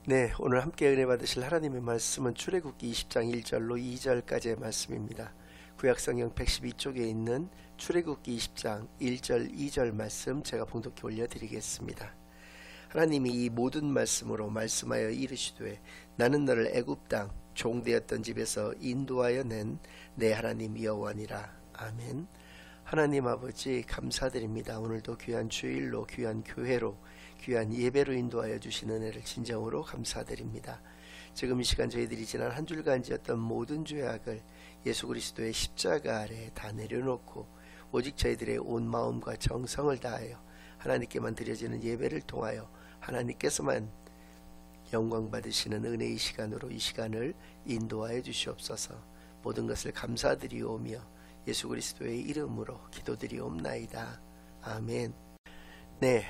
네, 오늘 함께 은혜 받으실 하나님의 말씀은 출애굽기 20장 1절로 2절까지의 말씀입니다. 구약성경 112쪽에 있는 출애굽기 20장 1절 2절 말씀 제가 봉독해 올려드리겠습니다. 하나님이 이 모든 말씀으로 말씀하여 이르시되 나는 너를 애굽 땅 종되었던 집에서 인도하여 낸 내 하나님 여호와니라. 아멘. 하나님 아버지 감사드립니다. 오늘도 귀한 주일로 귀한 교회로 귀한 예배로 인도하여 주신 은혜를 진정으로 감사드립니다. 지금 이 시간 저희들이 지난 한 주간 지었던 모든 죄악을 예수 그리스도의 십자가 아래 다 내려놓고 오직 저희들의 온 마음과 정성을 다하여 하나님께만 드려지는 예배를 통하여 하나님께서만 영광 받으시는 은혜의 시간으로 이 시간을 인도하여 주시옵소서. 모든 것을 감사드리오며 예수 그리스도의 이름으로 기도드리옵나이다. 아멘. 네,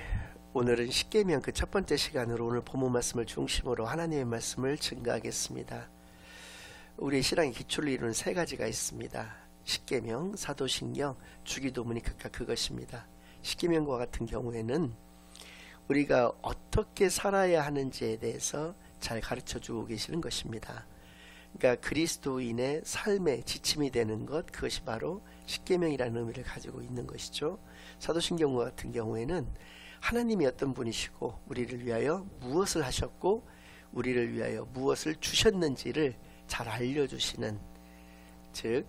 오늘은 십계명 그 첫 번째 시간으로 오늘 본문 말씀을 중심으로 하나님의 말씀을 증거하겠습니다. 우리의 신앙의 기초를 이루는 세 가지가 있습니다. 십계명, 사도신경, 주기도문이 각각 그것입니다. 십계명과 같은 경우에는 우리가 어떻게 살아야 하는지에 대해서 잘 가르쳐주고 계시는 것입니다. 그러니까 그리스도인의 삶의 지침이 되는 것, 그것이 바로 십계명이라는 의미를 가지고 있는 것이죠. 사도신경과 같은 경우에는 하나님이 어떤 분이시고 우리를 위하여 무엇을 하셨고 우리를 위하여 무엇을 주셨는지를 잘 알려주시는, 즉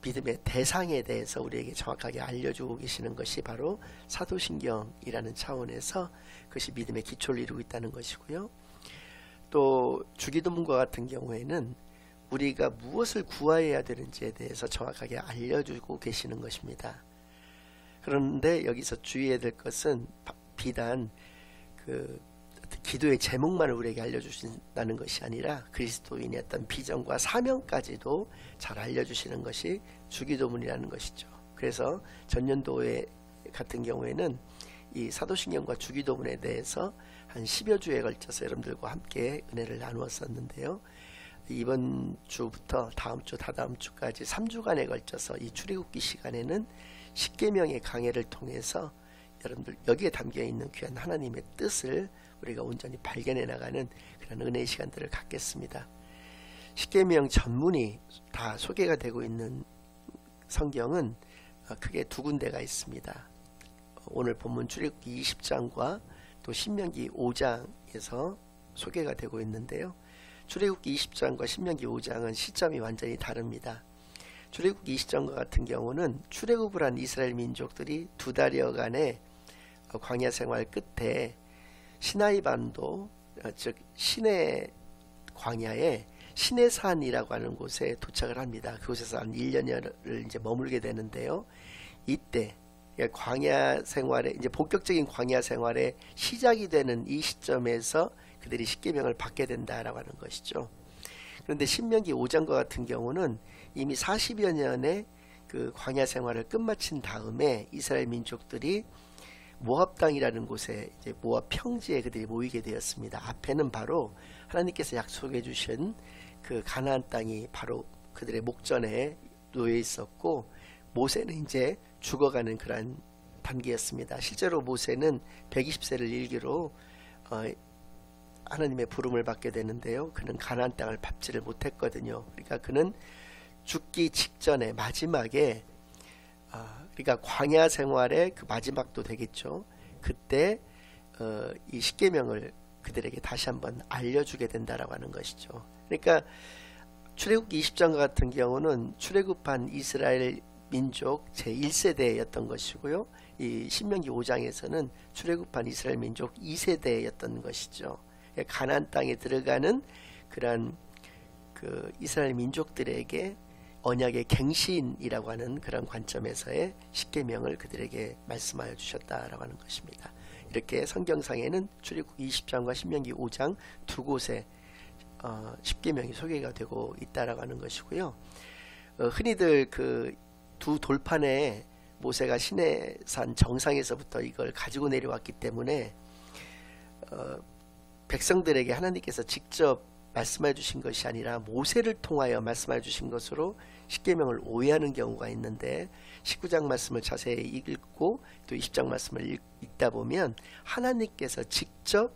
믿음의 대상에 대해서 우리에게 정확하게 알려주고 계시는 것이 바로 사도신경이라는 차원에서 그것이 믿음의 기초를 이루고 있다는 것이고요. 또 주기도문과 같은 경우에는 우리가 무엇을 구하여야 되는지에 대해서 정확하게 알려주고 계시는 것입니다. 그런데 여기서 주의해야 될 것은 비단 그 기도의 제목만을 우리에게 알려주신다는 것이 아니라 그리스도인의 어떤 비전과 사명까지도 잘 알려주시는 것이 주기도문이라는 것이죠. 그래서 전년도회 같은 경우에는 이 사도신경과 주기도문에 대해서 한 10여 주에 걸쳐서 여러분들과 함께 은혜를 나누었었는데요. 이번 주부터 다음 주, 다다음 주까지 3주간에 걸쳐서 이 출애굽기 시간에는 십계명의 강해를 통해서 여러분들 여기에 담겨있는 귀한 하나님의 뜻을 우리가 온전히 발견해 나가는 그런 은혜의 시간들을 갖겠습니다. 십계명 전문이 다 소개가 되고 있는 성경은 크게 두 군데가 있습니다. 오늘 본문 출애굽기 20장과 또 신명기 5장에서 소개가 되고 있는데요. 출애굽기 20장과 신명기 5장은 시점이 완전히 다릅니다. 출애굽기 20장과 같은 경우는 출애굽을 한 이스라엘 민족들이 두 달여간의 광야 생활 끝에 시나이 반도, 즉 신의 광야에 시내산이라고 하는 곳에 도착을 합니다. 그곳에서 한 1년여를 이제 머물게 되는데요. 이때 광야 생활에 이제 본격적인 광야 생활의 시작이 되는 이 시점에서 그들이 십계명을 받게 된다라고 하는 것이죠. 그런데 신명기 5장과 같은 경우는 이미 40여 년의 그 광야 생활을 끝마친 다음에 이스라엘 민족들이 모압 땅이라는 곳에 이제 모압 평지에 그들이 모이게 되었습니다. 앞에는 바로 하나님께서 약속해 주신 그 가나안 땅이 바로 그들의 목전에 놓여 있었고, 모세는 이제 죽어가는 그러한 단계였습니다. 실제로 모세는 120세를 일기로 하나님의 부름을 받게 되는데요. 그는 가나안 땅을 밟지를 못했거든요. 그러니까 그는 죽기 직전에 마지막에 그러니까 광야 생활의 그 마지막도 되겠죠. 그때 이 십계명을 그들에게 다시 한번 알려주게 된다라고 하는 것이죠. 그러니까 출애굽기 20장과 같은 경우는 출애굽한 이스라엘 민족 제1세대였던 것이고요. 이 신명기 5장에서는 출애굽한 이스라엘 민족 2세대였던 것이죠. 가나안 땅에 들어가는 그러한 그 이스라엘 민족들에게 언약의 갱신이라고 하는 그런 관점에서의 십계명을 그들에게 말씀하여 주셨다라고 하는 것입니다. 이렇게 성경상에는 출애굽기 20장과 신명기 5장 두 곳에 십계명이 소개가 되고 있다라고 하는 것이고요. 흔히들 그 두 돌판에 모세가 시내산 정상에서부터 이걸 가지고 내려왔기 때문에 백성들에게 하나님께서 직접 말씀해 주신 것이 아니라 모세를 통하여 말씀해 주신 것으로 십계명을 오해하는 경우가 있는데, 19장 말씀을 자세히 읽고 또 20장 말씀을 읽다 보면 하나님께서 직접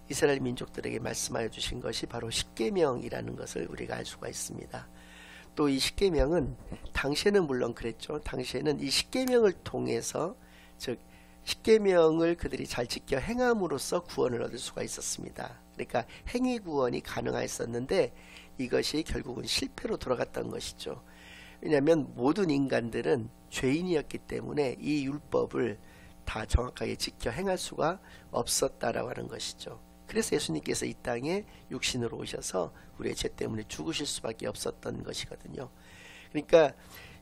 이스라엘 민족들에게 말씀하여 주신 것이 바로 십계명이라는 것을 우리가 알 수가 있습니다. 또 이 십계명은 당시에는 물론 그랬죠. 당시에는 이 십계명을 통해서, 즉 십계명을 그들이 잘 지켜 행함으로써 구원을 얻을 수가 있었습니다. 그러니까 행위 구원이 가능했었는데 이것이 결국은 실패로 돌아갔던 것이죠. 왜냐하면 모든 인간들은 죄인이었기 때문에 이 율법을 다 정확하게 지켜 행할 수가 없었다라고 하는 것이죠. 그래서 예수님께서 이 땅에 육신으로 오셔서 우리의 죄 때문에 죽으실 수밖에 없었던 것이거든요. 그러니까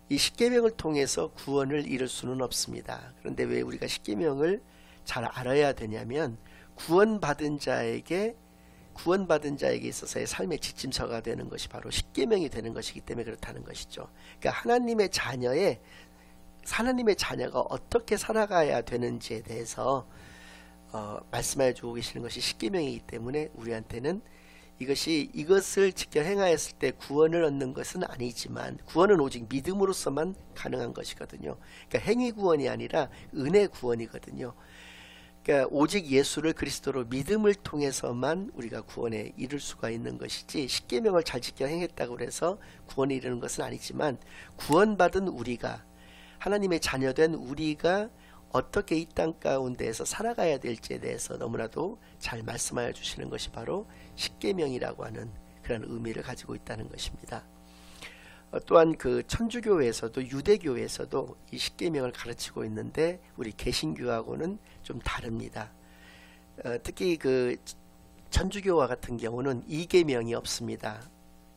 이 십계명을 통해서 구원을 이룰 수는 없습니다. 그런데 왜 우리가 십계명을 잘 알아야 되냐면 구원받은 자에게 있어서의 삶의 지침서가 되는 것이 바로 십계명이 되는 것이기 때문에 그렇다는 것이죠. 그러니까 하나님의 자녀가 어떻게 살아가야 되는지에 대해서 말씀해 주고 계시는 것이 십계명이기 때문에 우리한테는 이것을 지켜 행하였을 때 구원을 얻는 것은 아니지만 구원은 오직 믿음으로서만 가능한 것이거든요. 그러니까 행위 구원이 아니라 은혜 구원이거든요. 그러니까 오직 예수를 그리스도로 믿음을 통해서만 우리가 구원에 이를 수가 있는 것이지 십계명을 잘 지켜 행했다고 해서 구원에 이르는 것은 아니지만 구원받은 우리가, 하나님의 자녀된 우리가 어떻게 이 땅 가운데에서 살아가야 될지에 대해서 너무나도 잘 말씀하여 주시는 것이 바로 십계명이라고 하는 그런 의미를 가지고 있다는 것입니다. 또한 그 천주교에서도 유대교에서도 이 십계명을 가르치고 있는데 우리 개신교하고는 좀 다릅니다. 특히 그 천주교와 같은 경우는 이계명이 없습니다.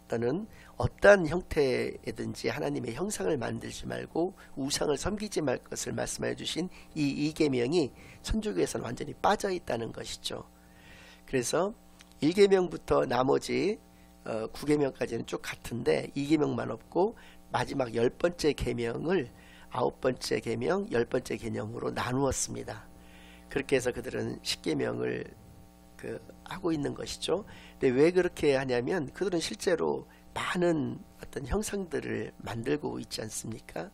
또는 어떠한 형태이든지 하나님의 형상을 만들지 말고 우상을 섬기지 말 것을 말씀해 주신 이 이계명이 천주교에서는 완전히 빠져 있다는 것이죠. 그래서 1계명부터 나머지 9계명까지는 쭉 같은데 2계명만 없고 마지막 10번째 계명을 9번째 계명, 10번째 계명으로 나누었습니다. 그렇게 해서 그들은 10계명을 하고 있는 것이죠. 근데 왜 그렇게 하냐면 그들은 실제로 많은 어떤 형상들을 만들고 있지 않습니까?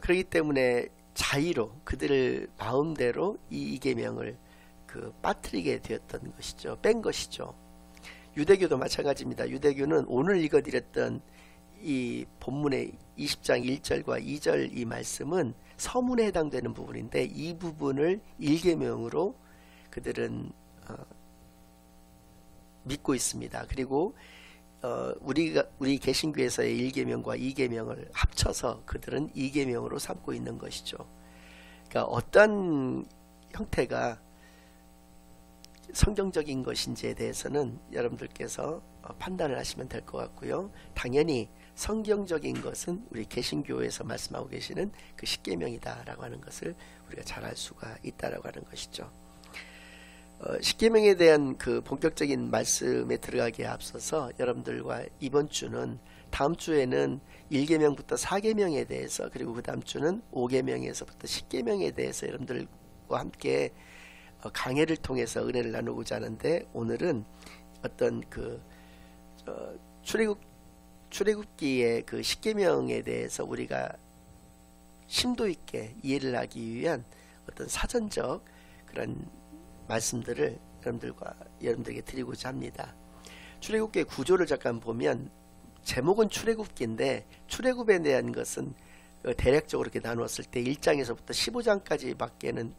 그렇기 때문에 자의로 그들 마음대로 이 계명을 빠뜨리게 되었던 것이죠. 뺀 것이죠. 유대교도 마찬가지입니다. 유대교는 오늘 읽어드렸던 이 본문의 20장 1절과 2절 이 말씀은 서문에 해당되는 부분인데 이 부분을 1계명으로 그들은 믿고 있습니다. 그리고 우리 개신교에서의 1계명과 2계명을 합쳐서 그들은 2계명으로 삼고 있는 것이죠. 그러니까 어떤 형태가 성경적인 것인지에 대해서는 여러분들께서 판단을 하시면 될 것 같고요. 당연히 성경적인 것은 우리 개신교에서 말씀하고 계시는 그 십계명이다라고 하는 것을 우리가 잘 알 수가 있다라고 하는 것이죠. 십계명에 대한 그 본격적인 말씀에 들어가기에 앞서서 여러분들과 이번 주는 다음 주에는 1계명부터 4계명에 대해서 그리고 그 다음 주는 5계명에서부터 10계명에 대해서 여러분들과 함께 강해를 통해서 은혜를 나누고자 하는데 오늘은 어떤 출애굽기의 그 십계명에 대해서 우리가 심도 있게 이해를 하기 위한 어떤 사전적 그런 말씀들을 여러분들에게 드리고자 합니다. 출애굽기의 구조를 잠깐 보면 제목은 출애굽기인데 출애굽에 대한 것은 대략적으로 이렇게 나누었을 때 1장에서부터 15장까지 밖에는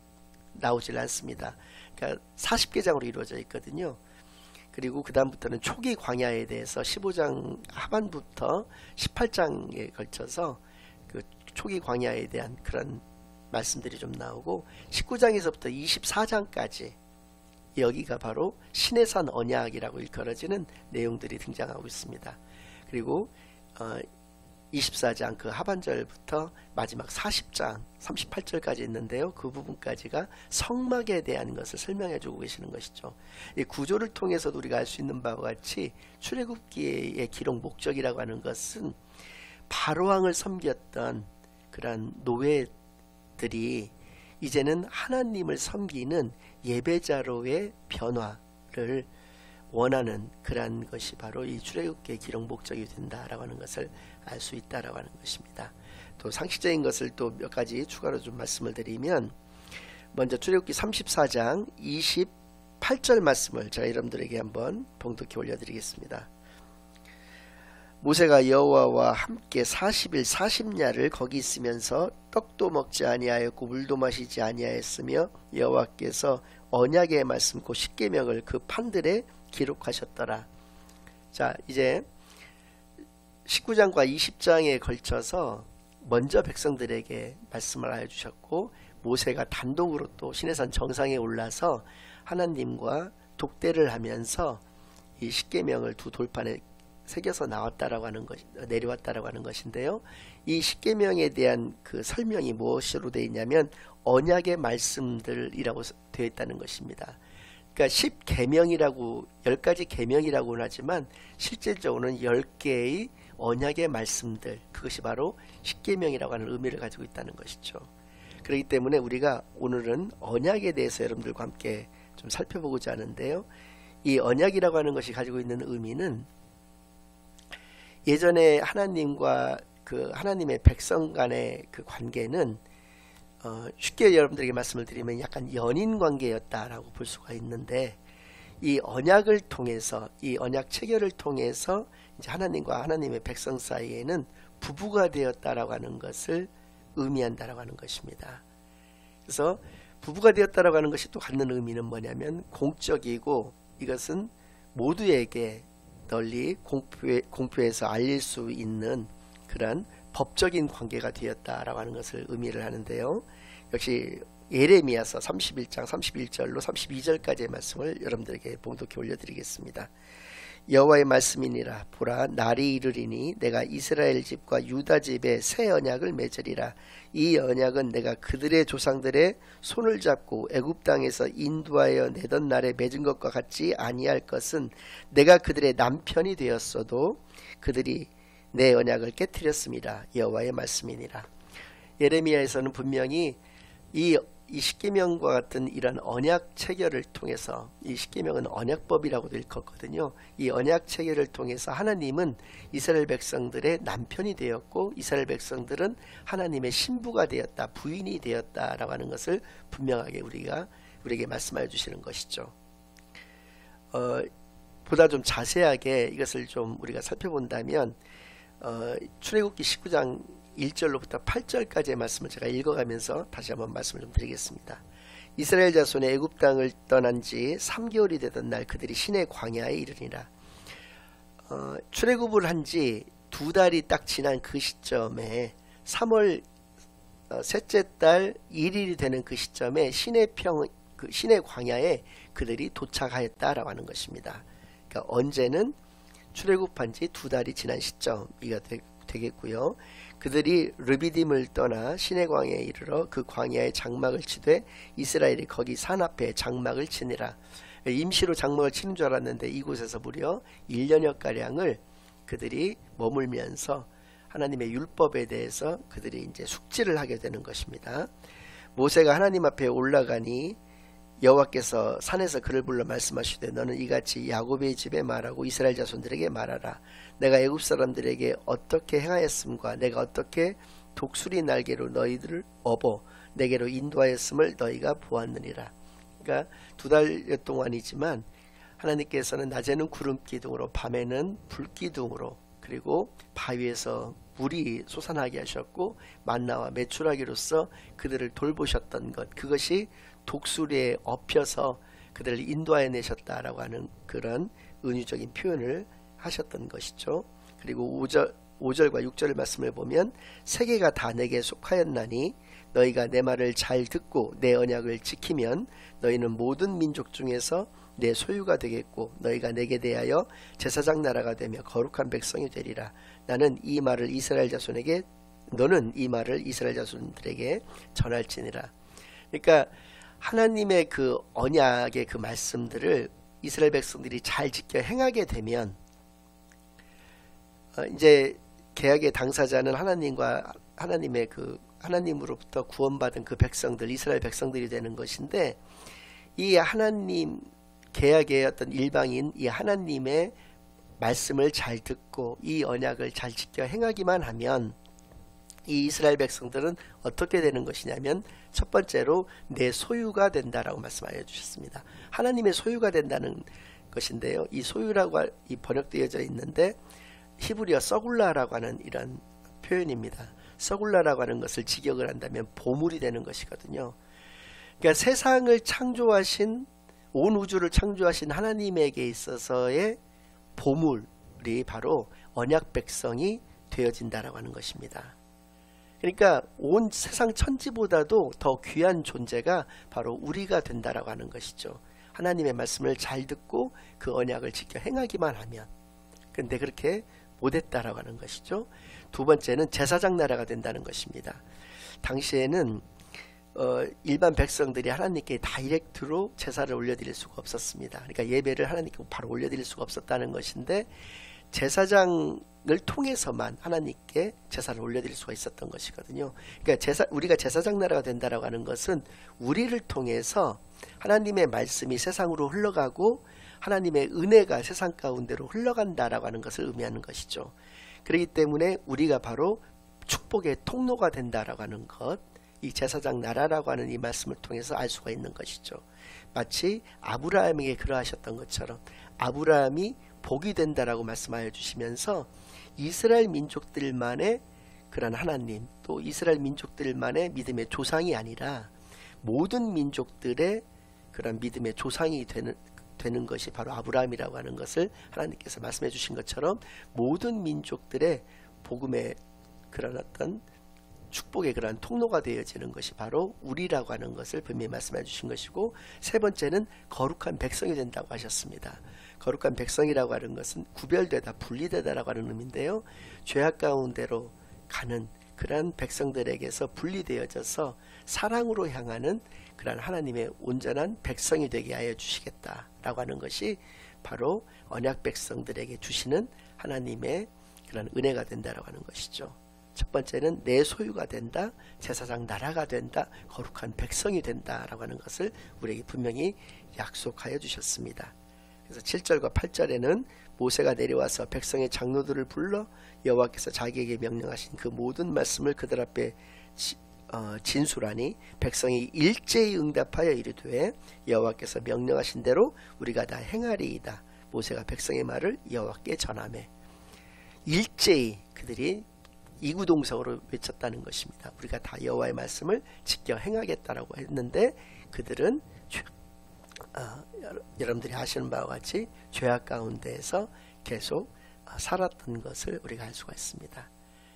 나오질 않습니다. 그러니까 40계장으로 이루어져 있거든요. 그리고 그 다음부터는 초기 광야에 대해서 15장 하반부터 18장에 걸쳐서 그 초기 광야에 대한 그런 말씀들이 좀 나오고 19장에서부터 24장까지 여기가 바로 시내산 언약이라고 일컬어지는 내용들이 등장하고 있습니다. 그리고 24장 그 하반절부터 마지막 40장 38절까지 있는데요. 그 부분까지가 성막에 대한 것을 설명해 주고 계시는 것이죠. 이 구조를 통해서도 우리가 알 수 있는 바와 같이 출애굽기의 기록 목적이라고 하는 것은 바로왕을 섬겼던 그런 노예들이 이제는 하나님을 섬기는 예배자로의 변화를 원하는 그러한 것이 바로 이 출애굽기의 기록 목적이 된다라고 하는 것을 알 수 있다라고 하는 것입니다. 또 상식적인 것을 또 몇 가지 추가로 좀 말씀을 드리면 먼저 출애굽기 34장 8절 말씀을 제가 여러분들에게 한번 봉독해 올려드리겠습니다. 모세가 여호와와 함께 40일 40야를 거기 있으면서 떡도 먹지 아니하였고 물도 마시지 아니하였으며 여호와께서 언약의 말씀 곧 십계명을 그 판들에 기록하셨더라. 자, 이제 19장과 20장에 걸쳐서 먼저 백성들에게 말씀을 알려주셨고, 모세가 단독으로 또 시내산 정상에 올라서 하나님과 독대를 하면서 이 십계명을 두 돌판에 새겨서 나왔다라고 하는 것, 내려왔다라고 하는 것인데요. 이 십계명에 대한 그 설명이 무엇으로 되어 있냐면 언약의 말씀들이라고 되어 있다는 것입니다. 그러니까 10계명이라고 10가지 계명이라고는 하지만 실질적으로는 10개의 언약의 말씀들, 그것이 바로 십계명이라고 하는 의미를 가지고 있다는 것이죠. 그렇기 때문에 우리가 오늘은 언약에 대해서 여러분들과 함께 좀 살펴보고자 하는데요. 이 언약이라고 하는 것이 가지고 있는 의미는 예전에 하나님과 그 하나님의 백성 간의 그 관계는 쉽게 여러분들에게 말씀을 드리면 약간 연인 관계였다라고 볼 수가 있는데, 이 언약을 통해서, 이 언약 체결을 통해서 이제 하나님과 하나님의 백성 사이에는 부부가 되었다라고 하는 것을 의미한다라고 하는 것입니다. 그래서 부부가 되었다라고 하는 것이 또 갖는 의미는 뭐냐면 공적이고, 이것은 모두에게 널리 공표해서 알릴 수 있는 그런 법적인 관계가 되었다라고 하는 것을 의미를 하는데요. 역시 예레미야서 31장 31절로 32절까지의 말씀을 여러분들에게 봉독해 올려드리겠습니다. 여호와의 말씀이니라. 보라, 날이 이르리니 내가 이스라엘 집과 유다 집에 새 언약을 맺으리라. 이 언약은 내가 그들의 조상들의 손을 잡고 애굽 땅에서 인도하여 내던 날에 맺은 것과 같지 아니할 것은, 내가 그들의 남편이 되었어도 그들이 내 언약을 깨뜨렸습니다. 여호와의 말씀이니라. 예레미야에서는 분명히 이 십계명과 같은 이런 언약 체결을 통해서, 이 십계명은 언약법이라고도 일컫거든요. 이 언약 체결을 통해서 하나님은 이스라엘 백성들의 남편이 되었고, 이스라엘 백성들은 하나님의 신부가 되었다, 부인이 되었다라고 하는 것을 분명하게 우리에게 말씀하여 주시는 것이죠. 보다 좀 자세하게 이것을 좀 우리가 살펴본다면 출애굽기 19장 1절로부터 8절까지의 말씀을 제가 읽어가면서 다시 한번 말씀을 좀 드리겠습니다. 이스라엘 자손의 애굽 땅을 떠난 지 3개월이 되던 날 그들이 시내 광야에 이르니라. 출애굽을 한 지 2달이 딱 지난 그 시점에 3월 셋째 달 1일이 되는 그 시점에 시내 광야에 그들이 도착하였다라고 하는 것입니다. 그러니까 언제는 출애굽한 지 2달이 지난 시점이가 되겠고요. 그들이 르비딤을 떠나 시내 광야에 이르러 그 광야에 장막을 치되 이스라엘이 거기 산 앞에 장막을 치니라. 임시로 장막을 치는 줄 알았는데 이곳에서 무려 1년여가량을 그들이 머물면서 하나님의 율법에 대해서 그들이 이제 숙지를 하게 되는 것입니다. 모세가 하나님 앞에 올라가니 여호와께서 산에서 그를 불러 말씀하시되, 너는 이같이 야곱의 집에 말하고 이스라엘 자손들에게 말하라. 내가 애굽 사람들에게 어떻게 행하였음과 내가 어떻게 독수리 날개로 너희들을 업어 내게로 인도하였음을 너희가 보았느니라. 그러니까 2달 동안이지만 하나님께서는 낮에는 구름 기둥으로, 밤에는 불 기둥으로, 그리고 바위에서 물이 솟아나게 하셨고 만나와 메추라기로서 그들을 돌보셨던 것, 그것이 독수리에 업혀서 그들을 인도하여 내셨다라고 하는 그런 은유적인 표현을 하셨던 것이죠. 그리고 5절과 6절 말씀을 보면, 세계가 다 내게 속하였나니 너희가 내 말을 잘 듣고 내 언약을 지키면 너희는 모든 민족 중에서 내 소유가 되겠고 너희가 내게 대하여 제사장 나라가 되며 거룩한 백성이 되리라. 너는 이 말을 이스라엘 자손들에게 전할지니라. 그러니까 하나님의 그 언약의 그 말씀들을 이스라엘 백성들이 잘 지켜 행하게 되면 이제 계약의 당사자는 하나님과 하나님의 그 하나님으로부터 구원받은 그 백성들, 이스라엘 백성들이 되는 것인데, 이 하나님 계약의 어떤 일방인 이 하나님의 말씀을 잘 듣고 이 언약을 잘 지켜 행하기만 하면 이 이스라엘 백성들은 어떻게 되는 것이냐면 첫 번째로 내 소유가 된다라고 말씀하여 주셨습니다. 하나님의 소유가 된다는 것인데요. 이 소유라고 이 번역되어져 있는데 히브리어 서굴라라고 하는 이런 표현입니다. 서굴라라고 하는 것을 직역을 한다면 보물이 되는 것이거든요. 그러니까 세상을 창조하신 온 우주를 창조하신 하나님에게 있어서의 보물이 바로 언약 백성이 되어진다라고 하는 것입니다. 그러니까 온 세상 천지보다도 더 귀한 존재가 바로 우리가 된다라고 하는 것이죠. 하나님의 말씀을 잘 듣고 그 언약을 지켜 행하기만 하면. 근데 그렇게 못했다라고 하는 것이죠. 두 번째는 제사장 나라가 된다는 것입니다. 당시에는 일반 백성들이 하나님께 다이렉트로 제사를 올려드릴 수가 없었습니다. 그러니까 예배를 하나님께 바로 올려드릴 수가 없었다는 것인데 제사장을 통해서만 하나님께 제사를 올려드릴 수가 있었던 것이거든요. 그러니까 우리가 제사장 나라가 된다라고 하는 것은 우리를 통해서 하나님의 말씀이 세상으로 흘러가고 하나님의 은혜가 세상 가운데로 흘러간다라고 하는 것을 의미하는 것이죠. 그렇기 때문에 우리가 바로 축복의 통로가 된다라고 하는 것, 이 제사장 나라라고 하는 이 말씀을 통해서 알 수가 있는 것이죠. 마치 아브라함에게 그러하셨던 것처럼 아브라함이 복이 된다라고 말씀하여 주시면서 이스라엘 민족들만의 그런 하나님, 또 이스라엘 민족들만의 믿음의 조상이 아니라 모든 민족들의 그런 믿음의 조상이 되는 것이 바로 아브라함이라고 하는 것을 하나님께서 말씀해 주신 것처럼 모든 민족들의 복음의 그런 어떤 축복의 그러한 통로가 되어지는 것이 바로 우리라고 하는 것을 분명히 말씀해 주신 것이고, 세 번째는 거룩한 백성이 된다고 하셨습니다. 거룩한 백성이라고 하는 것은 구별되다, 분리되다라고 하는 의미인데요. 죄악 가운데로 가는 그러한 백성들에게서 분리되어져서 사랑으로 향하는 그러한 하나님의 온전한 백성이 되게 하여 주시겠다라고 하는 것이 바로 언약 백성들에게 주시는 하나님의 그런 은혜가 된다라고 하는 것이죠. 첫 번째는 내 소유가 된다, 제사장 나라가 된다, 거룩한 백성이 된다라고 하는 것을 우리에게 분명히 약속하여 주셨습니다. 그래서 7절과 8절에는 모세가 내려와서 백성의 장로들을 불러 여호와께서 자기에게 명령하신 그 모든 말씀을 그들 앞에 진술하니 백성이 일제히 응답하여 이르되 여호와께서 명령하신 대로 우리가 다 행하리이다. 모세가 백성의 말을 여호와께 전하매. 일제히 그들이 이구동성으로 외쳤다는 것입니다. 우리가 다 여호와의 말씀을 지켜 행하겠다라고 했는데 그들은 여러분들이 아시는 바와 같이 죄악 가운데에서 계속 살았던 것을 우리가 알 수가 있습니다.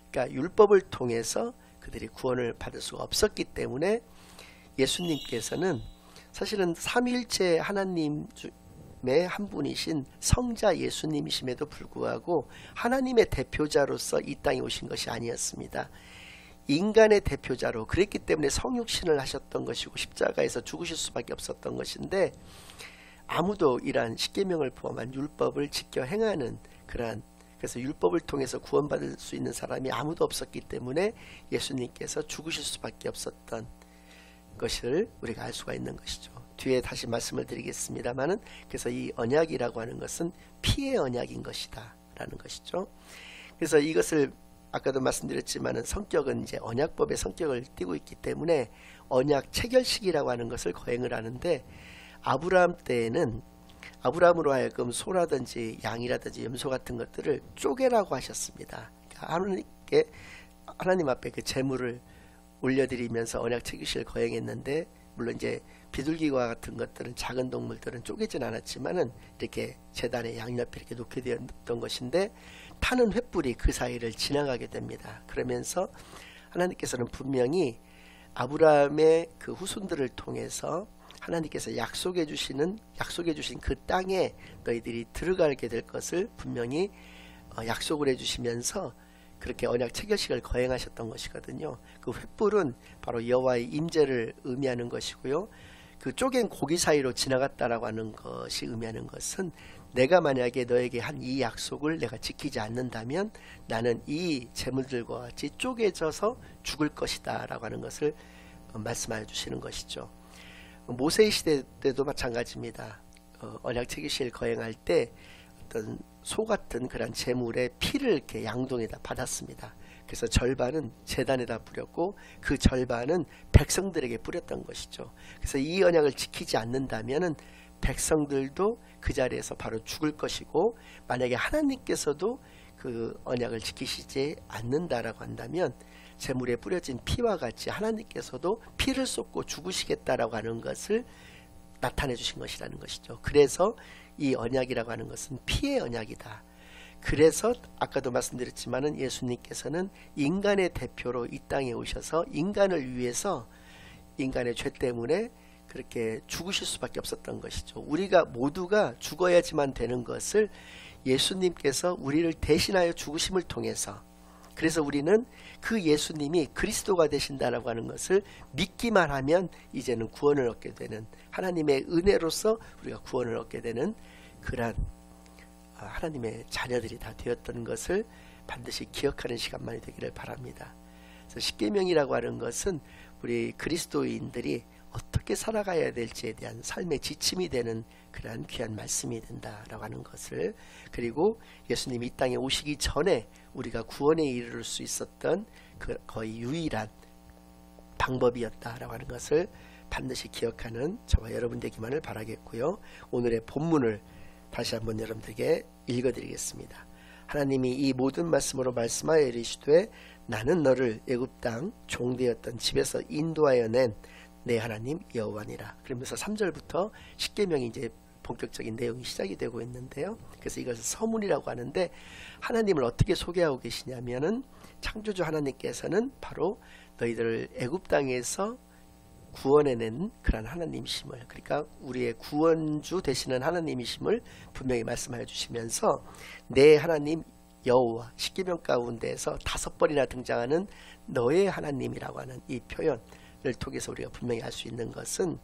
그러니까 율법을 통해서 그들이 구원을 받을 수가 없었기 때문에 예수님께서는 사실은 삼위일체 하나님의 한 분이신 성자 예수님이심에도 불구하고 하나님의 대표자로서 이 땅에 오신 것이 아니었습니다. 인간의 대표자로, 그랬기 때문에 성육신을 하셨던 것이고 십자가에서 죽으실 수밖에 없었던 것인데, 아무도 이러한 십계명을 포함한 율법을 지켜 행하는 그래서 율법을 통해서 구원받을 수 있는 사람이 아무도 없었기 때문에 예수님께서 죽으실 수밖에 없었던 것을 우리가 알 수가 있는 것이죠. 뒤에 다시 말씀을 드리겠습니다만은, 그래서 이 언약이라고 하는 것은 피의 언약인 것이다 라는 것이죠. 그래서 이것을 아까도 말씀드렸지만은 성격은 이제 언약법의 성격을 띠고 있기 때문에 언약 체결식이라고 하는 것을 거행을 하는데, 아브라함 때에는 아브라함으로 하여금 소라든지 양이라든지 염소 같은 것들을 쪼개라고 하셨습니다. 그러니까 하나님 앞에 그 제물을 올려드리면서 언약 체결식을 거행했는데, 물론 이제 비둘기와 같은 것들은, 작은 동물들은 쪼개진 않았지만은 이렇게 제단의 양옆에 이렇게 놓게 되었던 것인데, 타는 횃불이 그 사이를 지나가게 됩니다. 그러면서 하나님께서는 분명히 아브라함의 그 후손들을 통해서 하나님께서 약속해 주신 그 땅에 너희들이 들어가게 될 것을 분명히 약속을 해주시면서 그렇게 언약 체결식을 거행하셨던 것이거든요. 그 횃불은 바로 여호와의 임재를 의미하는 것이고요. 그 쪼갠 고기 사이로 지나갔다라고 하는 것이 의미하는 것은, 내가 만약에 너에게 한 이 약속을 내가 지키지 않는다면 나는 이 재물들과 같이 쪼개져서 죽을 것이다 라고 하는 것을 말씀하여 주시는 것이죠. 모세의 시대 때도 마찬가지입니다. 언약 체결식을 거행할 때 어떤 소 같은 그런 재물의 피를 이렇게 양동에다 받았습니다. 그래서 절반은 제단에다 뿌렸고 그 절반은 백성들에게 뿌렸던 것이죠. 그래서 이 언약을 지키지 않는다면은 백성들도 그 자리에서 바로 죽을 것이고, 만약에 하나님께서도 그 언약을 지키시지 않는다라고 한다면 제물에 뿌려진 피와 같이 하나님께서도 피를 쏟고 죽으시겠다라고 하는 것을 나타내 주신 것이라는 것이죠. 그래서 이 언약이라고 하는 것은 피의 언약이다. 그래서 아까도 말씀드렸지만은 예수님께서는 인간의 대표로 이 땅에 오셔서 인간을 위해서 인간의 죄 때문에 그렇게 죽으실 수밖에 없었던 것이죠. 우리가 모두가 죽어야지만 되는 것을 예수님께서 우리를 대신하여 죽으심을 통해서, 그래서 우리는 그 예수님이 그리스도가 되신다라고 하는 것을 믿기만 하면 이제는 구원을 얻게 되는, 하나님의 은혜로서 우리가 구원을 얻게 되는 그러한 하나님의 자녀들이 다 되었던 것을 반드시 기억하는 시간만이 되기를 바랍니다. 그래서 십계명이라고 하는 것은 우리 그리스도인들이 어떻게 살아가야 될지에 대한 삶의 지침이 되는 그러한 귀한 말씀이 된다라고 하는 것을, 그리고 예수님이 이 땅에 오시기 전에 우리가 구원에 이르를 수 있었던 그 거의 유일한 방법이었다라고 하는 것을 반드시 기억하는 저와 여러분 되기만을 바라겠고요. 오늘의 본문을 다시 한번 여러분들에게 읽어드리겠습니다. 하나님이 이 모든 말씀으로 말씀하여 이르시되 나는 너를 애굽 땅 종되었던 집에서 인도하여 낸 내 하나님 여호와니라. 그러면서 3절부터 십계명이 이제 본격적인 내용이 시작이 되고 있는데요. 그래서 이것을 서문이라고 하는데, 하나님을 어떻게 소개하고 계시냐면은 창조주 하나님께서는 바로 너희들을 애굽 땅에서 구원해낸 그런 하나님이심을, 그러니까 우리의 구원주 되시는 하나님이심을 분명히 말씀하여 주시면서 내 하나님 여호와, 십계명 가운데에서 5번이나 등장하는 너의 하나님이라고 하는 이 표현을 통해서 우리가 분명히 알 수 있는 것은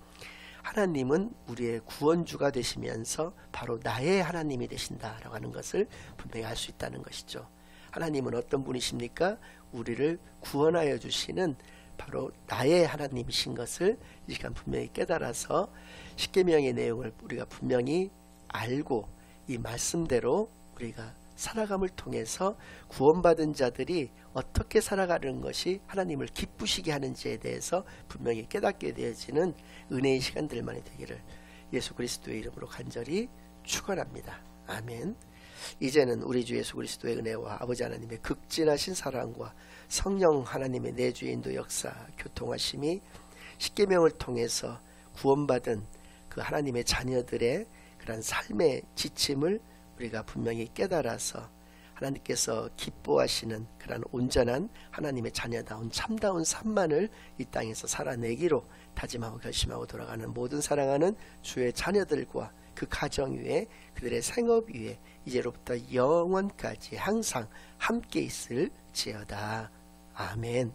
하나님은 우리의 구원주가 되시면서 바로 나의 하나님이 되신다라고 하는 것을 분명히 알 수 있다는 것이죠. 하나님은 어떤 분이십니까? 우리를 구원하여 주시는 바로 나의 하나님이신 것을 이 시간 분명히 깨달아서 십계명의 내용을 우리가 분명히 알고 이 말씀대로 우리가 살아감을 통해서 구원받은 자들이 어떻게 살아가는 것이 하나님을 기쁘시게 하는지에 대해서 분명히 깨닫게 되어지는 은혜의 시간들만이 되기를 예수 그리스도의 이름으로 간절히 축원합니다. 아멘. 이제는 우리 주 예수 그리스도의 은혜와 아버지 하나님의 극진하신 사랑과 성령 하나님의 내주의 인도 역사 교통하심이 십계명을 통해서 구원받은 그 하나님의 자녀들의 그런 삶의 지침을 우리가 분명히 깨달아서 하나님께서 기뻐하시는 그런 온전한 하나님의 자녀다운 참다운 삶만을 이 땅에서 살아내기로 다짐하고 결심하고 돌아가는 모든 사랑하는 주의 자녀들과 그 가정 위에 그들의 생업 위에 이제로부터 영원까지 항상 함께 있을지어다. 아멘.